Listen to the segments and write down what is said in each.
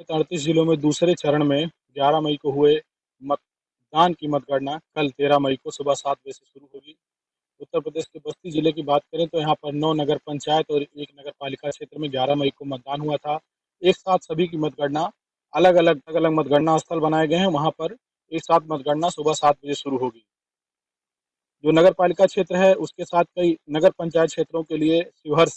38 जिलों में दूसरे चरण में 11 मई को हुए मतदान की मतगणना कल 13 मई को सुबह 7 बजे से शुरू होगी। उत्तर प्रदेश के बस्ती जिले की बात करें तो यहाँ पर 9 नगर पंचायत और 1 नगर पालिका क्षेत्र में 11 मई को मतदान हुआ था। एक साथ सभी की मतगणना अलग-अलग मतगणना स्थल बनाए गए हैं, वहाँ पर एक साथ मतगणना सुबह 7 बजे शुरू होगी। जो नगर पालिका क्षेत्र है, उसके साथ कई नगर पंचायत क्षेत्रों के लिए शिवहर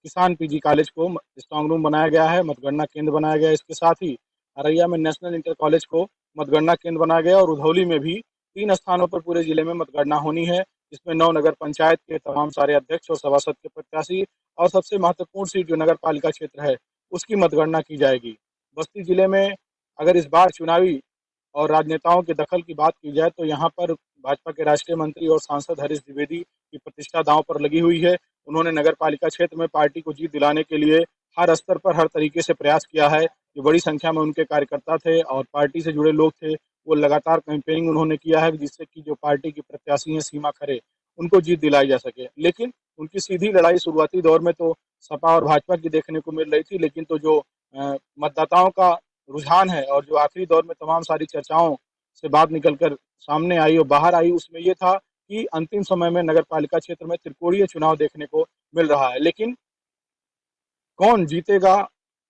किसान पीजी कॉलेज को स्ट्रांग रूम बनाया गया है, मतगणना केंद्र बनाया गया है। इसके साथ ही अररिया में नेशनल इंटर कॉलेज को मतगणना केंद्र बनाया गया और उधौली में भी 3 स्थानों पर पूरे जिले में मतगणना होनी है, जिसमें 9 नगर पंचायत के तमाम सारे अध्यक्ष और सभासद के प्रत्याशी और सबसे महत्वपूर्ण सीट जो नगर पालिका क्षेत्र है, उसकी मतगणना की जाएगी। बस्ती जिले में अगर इस बार चुनावी और राजनेताओं के दखल की बात की जाए तो यहाँ पर भाजपा के राष्ट्रीय मंत्री और सांसद हरीश द्विवेदी की प्रतिष्ठा दांव पर लगी हुई है। उन्होंने नगर पालिका क्षेत्र में पार्टी को जीत दिलाने के लिए हर स्तर पर हर तरीके से प्रयास किया है। जो बड़ी संख्या में उनके कार्यकर्ता थे और पार्टी से जुड़े लोग थे, वो लगातार कैंपेनिंग उन्होंने किया है जिससे कि जो पार्टी की प्रत्याशी हैं सीमा खरे, उनको जीत दिलाई जा सके। लेकिन उनकी सीधी लड़ाई शुरुआती दौर में तो सपा और भाजपा की देखने को मिल रही थी, लेकिन तो जो मतदाताओं का रुझान है और जो आखिरी दौर में तमाम सारी चर्चाओं से बात निकलकर सामने आई और बाहर आई, उसमें ये था कि अंतिम समय में नगर पालिका क्षेत्र में त्रिकोणीय चुनाव देखने को मिल रहा है। लेकिन कौन जीतेगा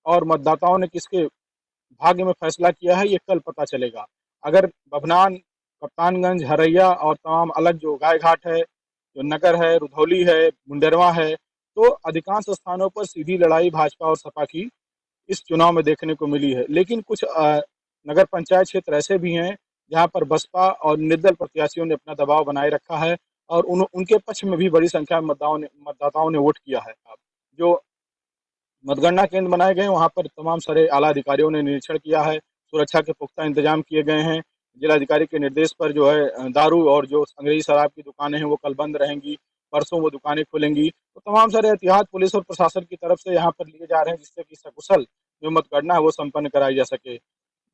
और मतदाताओं ने किसके भाग्य में फैसला किया है, ये कल पता चलेगा। अगर बभनान, कप्तानगंज, हरैया और तमाम अलग जो गाय घाट है, जो नगर है, रुधौली है, मुंडेरवा है, तो अधिकांश स्थानों पर सीधी लड़ाई भाजपा और सपा की इस चुनाव में देखने को मिली है। लेकिन कुछ नगर पंचायत क्षेत्र ऐसे भी हैं जहां पर बसपा और निर्दल प्रत्याशियों ने अपना दबाव बनाए रखा है और उनके पक्ष में भी बड़ी संख्या में मतदाताओं ने वोट किया है। जो मतगणना केंद्र बनाए गए हैं वहां पर तमाम सारे आला अधिकारियों ने निरीक्षण किया है, सुरक्षा के पुख्ता इंतजाम किए गए हैं। जिलाधिकारी के निर्देश पर जो है दारू और जो अंग्रेजी शराब की दुकानें हैं वो कल बंद रहेंगी, परसों वो दुकानें खुलेंगी। तो तमाम सारे एहतियात पुलिस और प्रशासन की तरफ से यहाँ पर लिए जा रहे हैं जिससे कि सकुशल जो मतगणना है वो संपन्न कराई जा सके।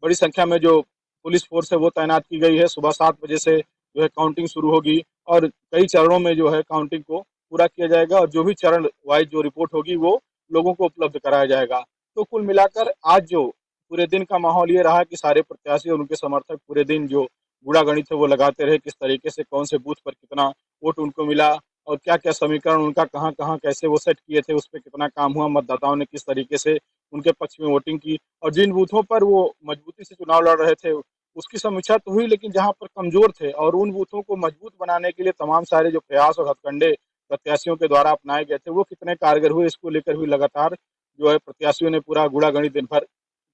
बड़ी संख्या में जो पुलिस फोर्स है वो तैनात की गई है। सुबह 7 बजे से जो है काउंटिंग शुरू होगी और कई चरणों में जो है काउंटिंग को पूरा किया जाएगा और जो भी चरण वाइज जो रिपोर्ट होगी वो लोगों को उपलब्ध कराया जाएगा। तो कुल मिलाकर आज जो पूरे दिन का माहौल ये रहा कि सारे प्रत्याशी और उनके समर्थक पूरे दिन जो गुणा गणित है वो लगाते रहे, किस तरीके से कौन से बूथ पर कितना वोट उनको मिला और क्या क्या समीकरण उनका कहाँ कहाँ कैसे वो सेट किए थे, उस पर कितना काम हुआ, मतदाताओं ने किस तरीके से उनके पक्ष में वोटिंग की और जिन बूथों पर वो मजबूती से चुनाव लड़ रहे थे उसकी समीक्षा तो हुई, लेकिन जहाँ पर कमजोर थे और उन बूथों को मजबूत बनाने के लिए तमाम सारे जो प्रयास और हथकंडे प्रत्याशियों के द्वारा अपनाए गए थे वो कितने कारगर हुए, इसको लेकर भी लगातार जो है प्रत्याशियों ने पूरा गुणा गणित दिन भर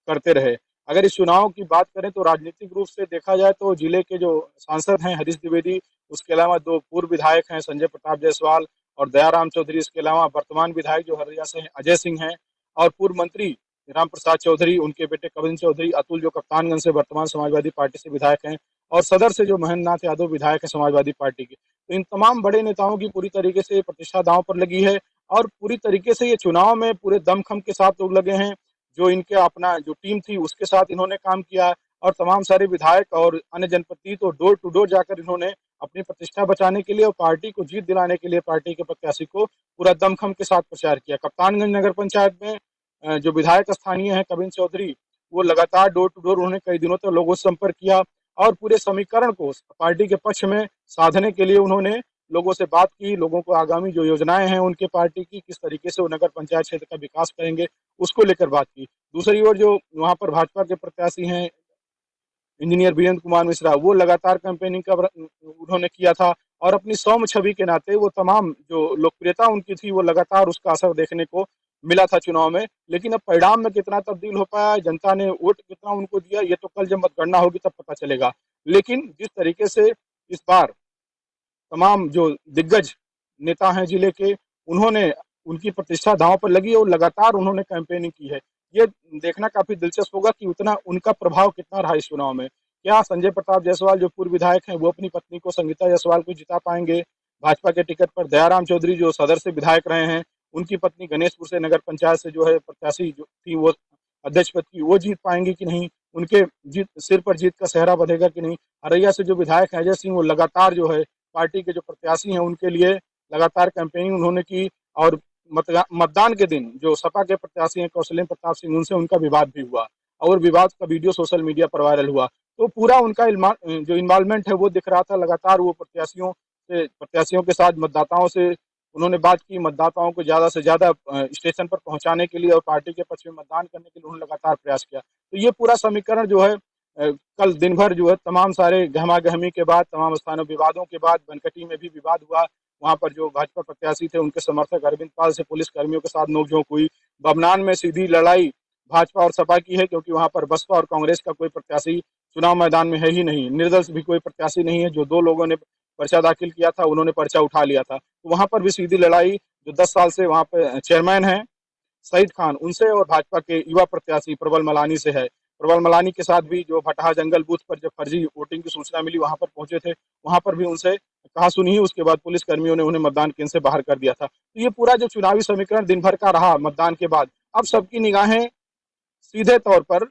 करते रहे। अगर इस चुनाव की बात करें तो राजनीतिक रूप से देखा जाए तो जिले के जो सांसद हैं हरीश द्विवेदी, उसके अलावा 2 पूर्व विधायक हैं संजय प्रताप जायसवाल और दयाराम चौधरी, इसके अलावा वर्तमान विधायक जो हरैया से हैं अजय सिंह हैं और पूर्व मंत्री राम प्रसाद चौधरी, उनके बेटे कविंद्र चौधरी, अतुल जो कप्तानगंज से वर्तमान समाजवादी पार्टी से विधायक हैं और सदर से जो महेंद्र नाथ यादव विधायक है समाजवादी पार्टी के। तो इन तमाम बड़े नेताओं की पूरी तरीके से प्रतिष्ठा दांव पर लगी है और पूरी तरीके से ये चुनाव में पूरे दमखम के साथ लोग लगे हैं। जो इनके अपना जो टीम थी उसके साथ इन्होंने काम किया और तमाम सारे विधायक और अन्य जनप्रतिनिधि तो डोर टू डोर जाकर इन्होंने अपनी प्रतिष्ठा बचाने के लिए और पार्टी को जीत दिलाने के लिए पार्टी के प्रत्याशी को पूरा दमखम के साथ प्रचार किया। कप्तानगंज नगर पंचायत में जो विधायक स्थानीय है कविंद्र चौधरी, वो लगातार डोर टू डोर उन्होंने कई दिनों तक लोगों से संपर्क किया और पूरे समीकरण को पार्टी के पक्ष में साधने के लिए उन्होंने लोगों से बात की, लोगों को आगामी जो योजनाएं हैं उनके पार्टी की किस तरीके से वो नगर पंचायत क्षेत्र का विकास करेंगे उसको लेकर बात की। दूसरी ओर जो वहां पर भाजपा के प्रत्याशी हैं इंजीनियर वीरेंद्र कुमार मिश्रा, वो लगातार कैंपेनिंग का उन्होंने किया था और अपनी सौम्य छवि के नाते वो तमाम जो लोकप्रियता उनकी थी वो लगातार उसका असर देखने को मिला था चुनाव में। लेकिन अब परिणाम में कितना तब्दील हो पाया, जनता ने वोट कितना उनको दिया, ये तो कल जब मतगणना होगी तब पता चलेगा। लेकिन जिस तरीके से इस बार तमाम जो दिग्गज नेता हैं जिले के, उन्होंने उनकी प्रतिष्ठा दांव पर लगी और लगातार उन्होंने कैंपेनिंग की है। ये देखना काफी दिलचस्प होगा कि उतना उनका प्रभाव कितना रहा इस चुनाव में। क्या संजय प्रताप जायसवाल जो पूर्व विधायक हैं वो अपनी पत्नी को संगीता जायसवाल को जिता पाएंगे? भाजपा के टिकट पर दयाराम चौधरी जो सदर से विधायक रहे हैं, उनकी पत्नी गणेशपुर से नगर पंचायत से जो है प्रत्याशी जो थी वो अध्यक्ष पद की, वो जीत पाएंगी कि नहीं? उनके जीत सिर पर जीत का सेहरा बंधेगा कि नहीं? अररिया से जो विधायक है अजय सिंह, वो लगातार जो है पार्टी के जो प्रत्याशी हैं उनके लिए लगातार कैंपेनिंग उन्होंने की और मतदान के दिन जो सपा के प्रत्याशी हैं कौशलेंद्र प्रताप सिंह, उनसे उनका विवाद भी हुआ। और विवाद का वीडियो सोशल मीडिया पर वायरल हुआ। तो पूरा उनका जो इन्वॉल्वमेंट है वो दिख रहा था। लगातार वो प्रत्याशियों के साथ, मतदाताओं से उन्होंने बात की, मतदाताओं को ज़्यादा से ज़्यादा स्टेशन पर पहुंचाने के लिए और पार्टी के पक्ष में मतदान करने के लिए उन्होंने लगातार प्रयास किया। तो ये पूरा समीकरण जो है कल दिन भर जो है तमाम सारे गहमा-गहमी के बाद, तमाम स्थानों विवादों के बाद, बनकटी में भी विवाद हुआ। वहाँ पर जो भाजपा प्रत्याशी थे उनके समर्थक अरविंद पाल से पुलिस कर्मियों के साथ नोक-झोंक हुई। बभनान में सीधी लड़ाई भाजपा और सपा की है, क्योंकि वहाँ पर बसपा और कांग्रेस का कोई प्रत्याशी चुनाव मैदान में है ही नहीं। निर्दल भी कोई प्रत्याशी नहीं है। जो 2 लोगों ने पर्चा दाखिल किया था उन्होंने पर्चा उठा लिया था। तो वहाँ पर भी सीधी लड़ाई जो 10 साल से वहाँ पे चेयरमैन हैं सईद खान, उनसे और भाजपा के युवा प्रत्याशी प्रबल मलानी से है। प्रबल मलानी के साथ भी जो भटहा जंगल बूथ पर जब फर्जी वोटिंग की सूचना मिली वहाँ पर पहुंचे थे, वहाँ पर भी उनसे कहा-सुनी, उसके बाद पुलिस कर्मियों ने उन्हें मतदान केंद्र से बाहर कर दिया था। तो ये पूरा जो चुनावी समीकरण दिन भर का रहा मतदान के बाद, अब सबकी निगाहें सीधे तौर पर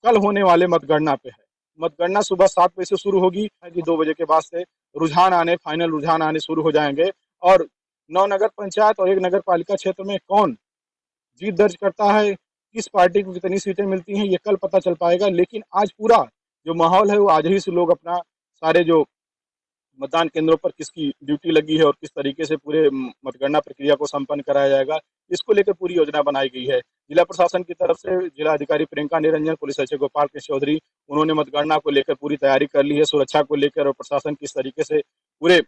कल होने वाले मतगणना पे है। मतगणना सुबह 7 बजे से शुरू होगी कि 2 बजे के बाद से फाइनल रुझान आने शुरू हो जाएँगे और 9 नगर पंचायत और 1 नगर पालिका क्षेत्र में कौन जीत दर्ज करता है, किस पार्टी को कितनी सीटें मिलती हैं, ये कल पता चल पाएगा। लेकिन आज पूरा जो माहौल है वो आज ही से लोग अपना सारे जो मतदान केंद्रों पर किसकी ड्यूटी लगी है और किस तरीके से पूरे मतगणना प्रक्रिया को संपन्न कराया जाएगा, इसको लेकर पूरी योजना बनाई गई है। जिला प्रशासन की तरफ से जिला अधिकारी प्रियंका निरंजन, पुलिस अधीक्षक गोपाल कृष्ण चौधरी, उन्होंने मतगणना को लेकर पूरी तैयारी कर ली है। सुरक्षा को लेकर और प्रशासन किस तरीके से पूरे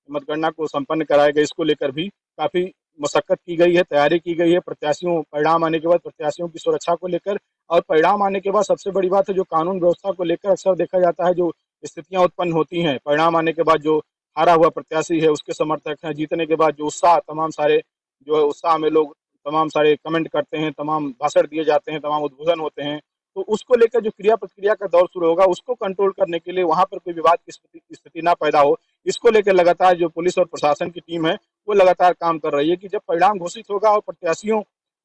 मतगणना को संपन्न कराएगा, इसको लेकर भी काफी मशक्कत की गई है, तैयारी की गई है। परिणाम आने के बाद प्रत्याशियों की सुरक्षा को लेकर और परिणाम आने के बाद सबसे बड़ी बात है जो कानून व्यवस्था को लेकर अक्सर देखा जाता है जो स्थितियां उत्पन्न होती हैं। परिणाम आने के बाद जो हारा हुआ प्रत्याशी है उसके समर्थक हैं, जीतने के बाद जो उत्साह तमाम सारे जो है उत्साह में लोग तमाम सारे कमेंट करते हैं, तमाम भाषण दिए जाते हैं, तमाम उद्बोधन होते हैं। तो उसको लेकर जो क्रिया प्रतिक्रिया का दौर शुरू होगा उसको कंट्रोल करने के लिए वहां पर कोई विवाद की स्थिति ना पैदा हो, इसको लेकर लगातार जो पुलिस और प्रशासन की टीम है वो लगातार काम कर रही है कि जब परिणाम घोषित होगा और प्रत्याशियों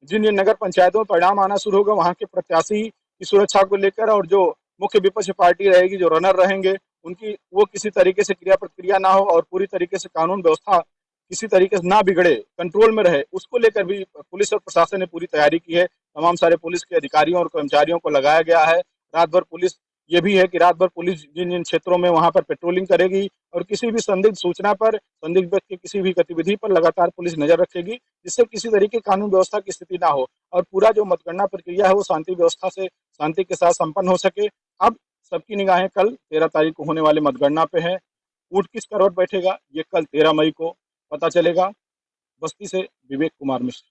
जिन जिन नगर पंचायतों में परिणाम आना शुरू होगा वहां के प्रत्याशी की सुरक्षा को लेकर और जो मुख्य विपक्ष पार्टी रहेगी, जो रनर रहेंगे, उनकी वो किसी तरीके से क्रिया प्रतिक्रिया ना हो और पूरी तरीके से कानून व्यवस्था किसी तरीके से ना बिगड़े, कंट्रोल में रहे, उसको लेकर भी पुलिस और प्रशासन ने पूरी तैयारी की है। तमाम सारे पुलिस के अधिकारियों और कर्मचारियों को लगाया गया है। रात भर पुलिस ये भी है कि रात भर पुलिस जिन जिन क्षेत्रों में वहां पर पेट्रोलिंग करेगी और किसी भी संदिग्ध सूचना पर, संदिग्ध व्यक्ति की किसी भी गतिविधि पर लगातार पुलिस नजर रखेगी, जिससे किसी तरीके कानून व्यवस्था की स्थिति ना हो और पूरा जो मतगणना प्रक्रिया है वो शांति के साथ संपन्न हो सके। अब सबकी निगाहें कल 13 तारीख को होने वाले मतगणना पे है। ऊंट किस करवट बैठेगा ये कल 13 मई को पता चलेगा। बस्ती से विवेक कुमार मिश्र।